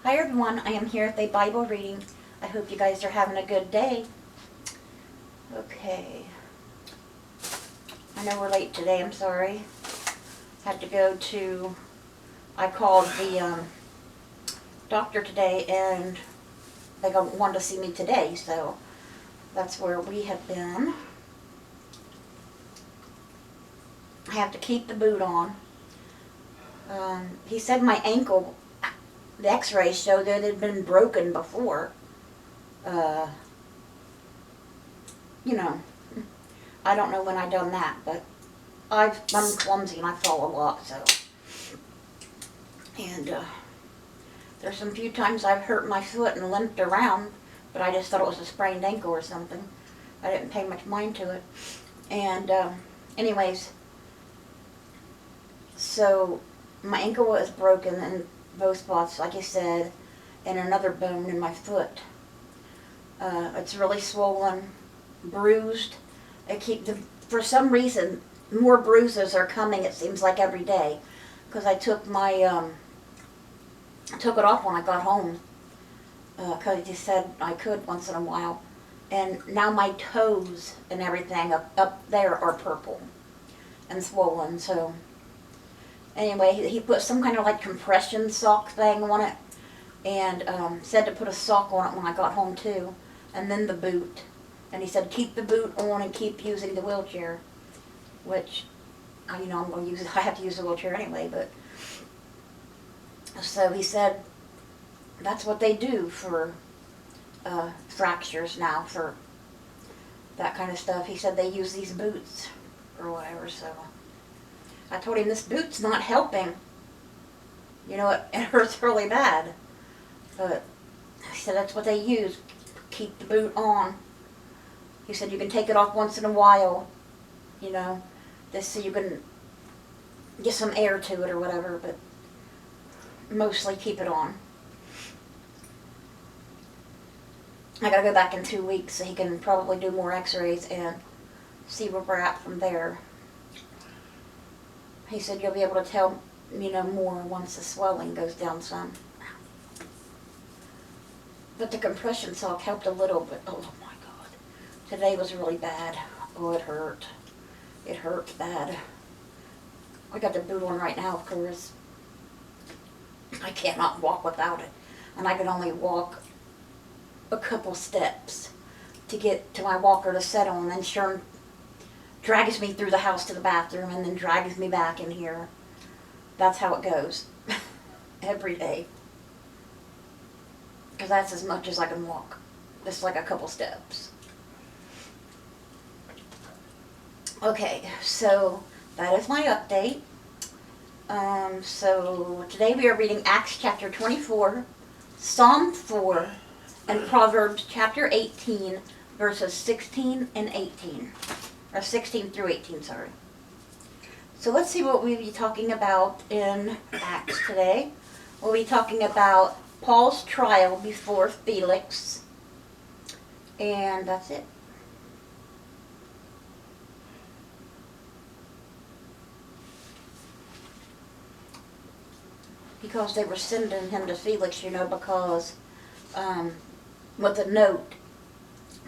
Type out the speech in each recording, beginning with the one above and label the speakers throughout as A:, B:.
A: Hi everyone, I am here with a Bible reading. I hope you guys are having a good day. Okay. I know we're late today, I'm sorry. Had to go to, I called the doctor today and they wanted to see me today, so that's where we have been. I have to keep the boot on. He said my ankle, the x-rays showed that it had been broken before. You know, I don't know when I done that, but I'm clumsy and I fall a lot, so. And there's some few times I've hurt my foot and limped around, but I just thought it was a sprained ankle or something. I didn't pay much mind to it. And anyways, so my ankle was broken in both spots, like I said, and another bone in my foot. It's really swollen, bruised. For some reason, more bruises are coming, it seems like, every day. Because I took my, took it off when I got home. Because he said I could once in a while. And now my toes and everything up there are purple and swollen, so. Anyway, he put some kind of like compression sock thing on it, and said to put a sock on it when I got home too, and then the boot. And he said keep the boot on and keep using the wheelchair, which, I'm going to use it. I have to use the wheelchair anyway, but. So he said that's what they do for fractures now, for that kind of stuff. He said they use these boots or whatever, so. I told him this boot's not helping. You know, it hurts really bad. But he said that's what they use. Keep the boot on. He said you can take it off once in a while, you know, just so you can get some air to it or whatever, but mostly keep it on. I gotta go back in 2 weeks so he can probably do more x-rays and see where we're at from there. He said you'll be able to tell, more once the swelling goes down some. But the compression sock helped a little bit. Oh my God. Today was really bad. Oh, it hurt. It hurt bad. I got the boot on right now, of course. I cannot walk without it. And I can only walk a couple steps to get to my walker to set on, and Sherm drags me through the house to the bathroom and then drags me back in here. That's how it goes. Every day. Because that's as much as I can walk. Just like a couple steps. Okay, so that is my update. So today we are reading Acts chapter 24, Psalm 4, and Proverbs chapter 18, verses 16 and 18. Or 16 through 18, sorry. So let's see what we'll be talking about in Acts today. We'll be talking about Paul's trial before Felix. And that's it. Because they were sending him to Felix, because with a note.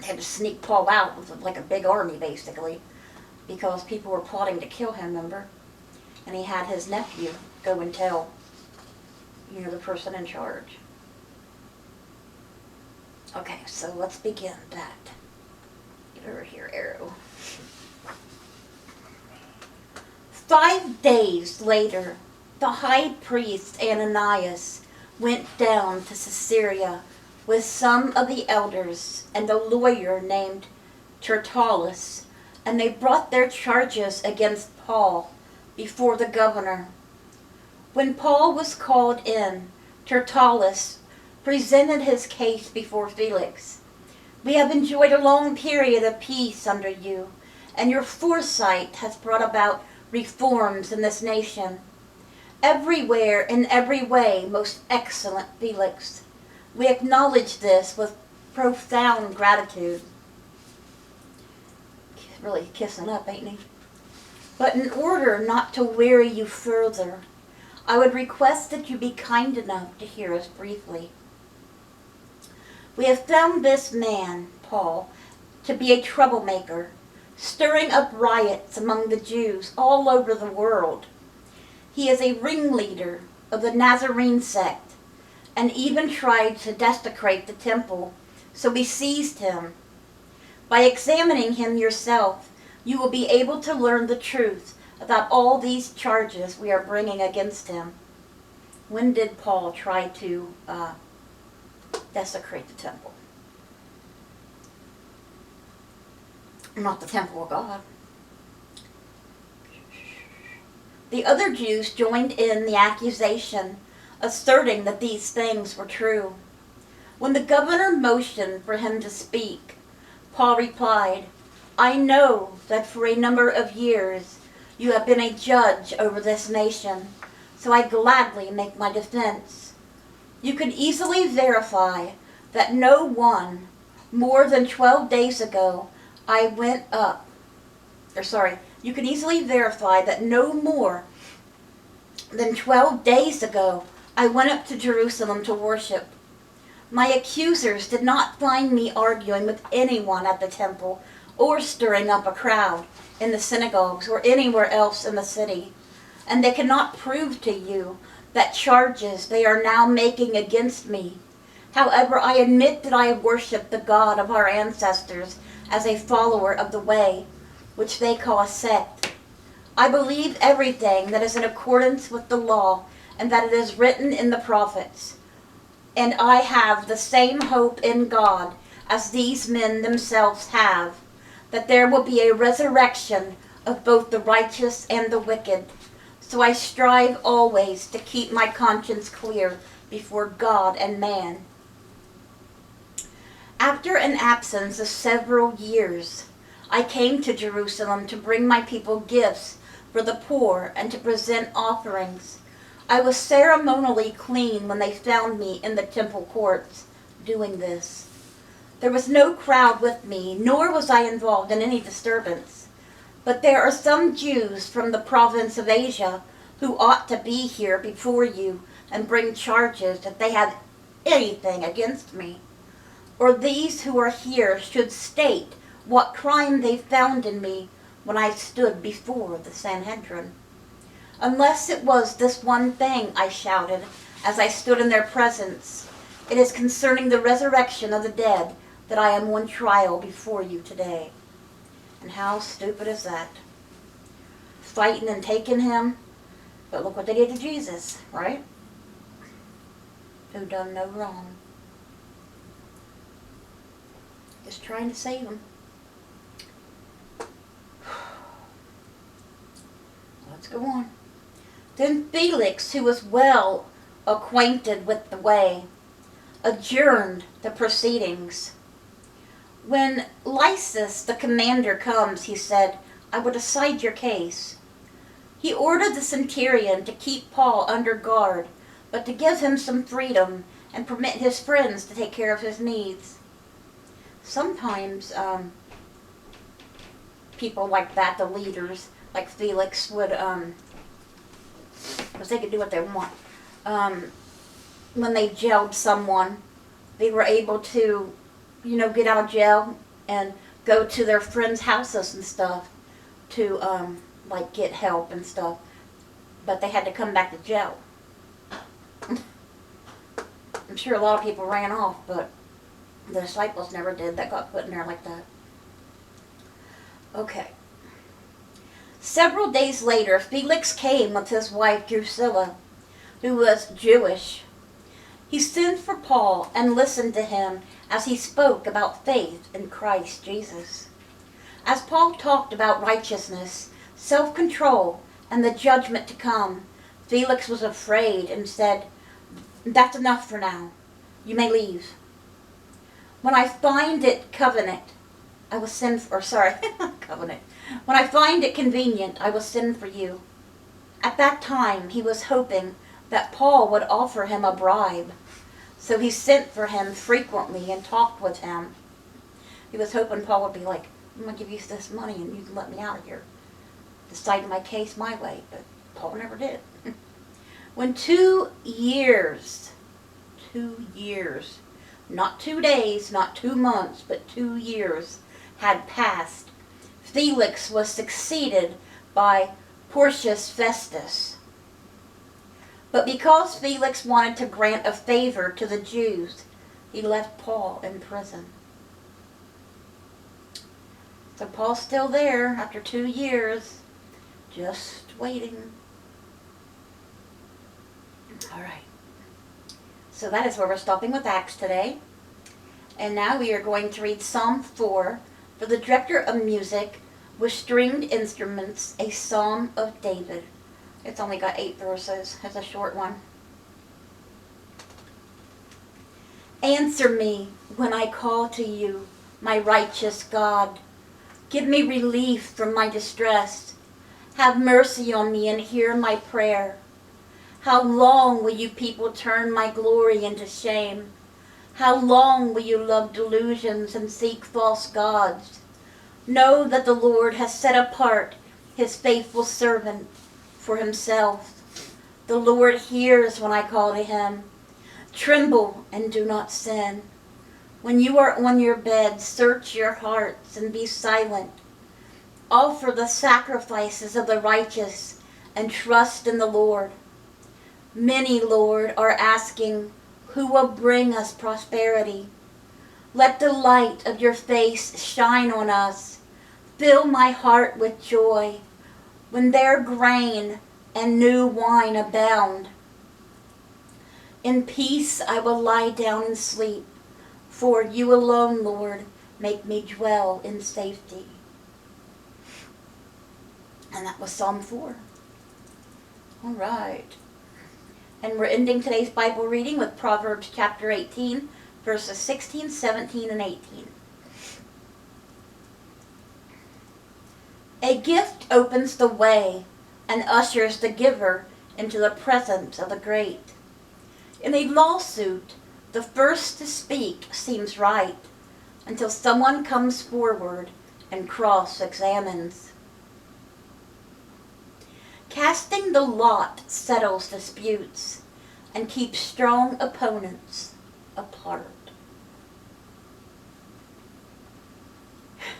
A: They had to sneak Paul out with like a big army, basically, because people were plotting to kill him, remember? And he had his nephew go and tell, the person in charge. Okay, so let's begin that. Get over here, arrow. 5 days later, the high priest Ananias went down to Caesarea with some of the elders and a lawyer named Tertullus, and they brought their charges against Paul before the governor. When Paul was called in, Tertullus presented his case before Felix. We have enjoyed a long period of peace under you, and your foresight has brought about reforms in this nation. Everywhere, in every way, most excellent Felix. We acknowledge this with profound gratitude. Really kissing up, ain't he? But in order not to weary you further, I would request that you be kind enough to hear us briefly. We have found this man, Paul, to be a troublemaker, stirring up riots among the Jews all over the world. He is a ringleader of the Nazarene sect, and even tried to desecrate the temple, so we seized him. By examining him yourself, you will be able to learn the truth about all these charges we are bringing against him. When did Paul try to desecrate the temple? Not the temple of God. The other Jews joined in the accusation, asserting that these things were true. When the governor motioned for him to speak, Paul replied, I know that for a number of years you have been a judge over this nation, so I gladly make my defense. You can easily verify that more than 12 days ago you can easily verify that no more than 12 days ago I went up to Jerusalem to worship. My accusers did not find me arguing with anyone at the temple or stirring up a crowd in the synagogues or anywhere else in the city, and they cannot prove to you that charges they are now making against me. However, I admit that I worship the God of our ancestors as a follower of the way, which they call a sect. I believe everything that is in accordance with the law and that it is written in the prophets. And I have the same hope in God as these men themselves have, that there will be a resurrection of both the righteous and the wicked. So I strive always to keep my conscience clear before God and man. After an absence of several years, I came to Jerusalem to bring my people gifts for the poor and to present offerings. I was ceremonially clean when they found me in the temple courts doing this. There was no crowd with me, nor was I involved in any disturbance. But there are some Jews from the province of Asia who ought to be here before you and bring charges if they have anything against me. Or these who are here should state what crime they found in me when I stood before the Sanhedrin. Unless it was this one thing, I shouted as I stood in their presence. It is concerning the resurrection of the dead that I am on trial before you today. And how stupid is that? Fighting and taking him, but look what they did to Jesus, right? Who done no wrong. Just trying to save him. Let's go on. Then Felix, who was well acquainted with the way, adjourned the proceedings. When Lysias, the commander, comes, he said, I will decide your case. He ordered the centurion to keep Paul under guard, but to give him some freedom and permit his friends to take care of his needs. Sometimes people like that, the leaders, like Felix, would, because they could do what they want. When they jailed someone, they were able to, get out of jail and go to their friends' houses and stuff to, get help and stuff. But they had to come back to jail. I'm sure a lot of people ran off, but the disciples never did. That got put in there like that. Okay. Several days later, Felix came with his wife Drusilla, who was Jewish. He sent for Paul and listened to him as he spoke about faith in Christ Jesus. As Paul talked about righteousness, self-control, and the judgment to come, Felix was afraid and said, That's enough for now. You may leave. When I find it convenient, I will send for you. At that time, he was hoping that Paul would offer him a bribe. So he sent for him frequently and talked with him. He was hoping Paul would be like, I'm going to give you this money and you can let me out of here. Decide my case my way, but Paul never did. When 2 years, not 2 days, not 2 months, but 2 years had passed, Felix was succeeded by Porcius Festus. But because Felix wanted to grant a favor to the Jews, he left Paul in prison. So Paul's still there after 2 years, just waiting. All right. So that is where we're stopping with Acts today. And now we are going to read Psalm 4 for the director of music with stringed instruments, a Psalm of David. It's only got 8 verses. It's a short one. Answer me when I call to you, my righteous God. Give me relief from my distress. Have mercy on me and hear my prayer. How long will you people turn my glory into shame? How long will you love delusions and seek false gods? Know that the Lord has set apart his faithful servant for himself. The Lord hears when I call to him. Tremble and do not sin. When you are on your bed, search your hearts and be silent. Offer the sacrifices of the righteous and trust in the Lord. Many, Lord, are asking, who will bring us prosperity? Let the light of your face shine on us. Fill my heart with joy when their grain and new wine abound. In peace I will lie down and sleep, for you alone, Lord, make me dwell in safety. And that was Psalm 4. All right. And we're ending today's Bible reading with Proverbs chapter 18, verses 16, 17, and 18. A gift opens the way and ushers the giver into the presence of the great. In a lawsuit, the first to speak seems right until someone comes forward and cross-examines. Casting the lot settles disputes and keeps strong opponents apart.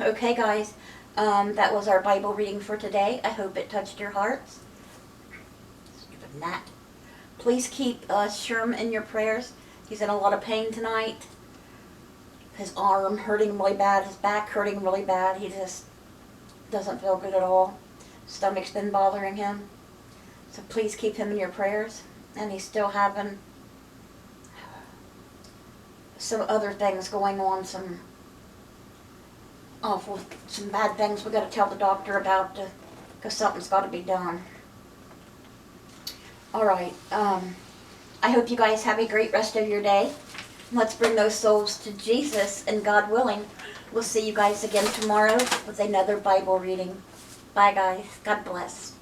A: Okay, guys, that was our Bible reading for today. I hope it touched your hearts. Stupid gnat. Please keep Sherm in your prayers. He's in a lot of pain tonight. His arm hurting really bad, his back hurting really bad. He just doesn't feel good at all. Stomach's been bothering him. So please keep him in your prayers. And he's still having some other things going on, some bad things we got to tell the doctor about because something's got to be done. Alright, I hope you guys have a great rest of your day. Let's bring those souls to Jesus, and God willing, we'll see you guys again tomorrow with another Bible reading. Bye, guys. God bless.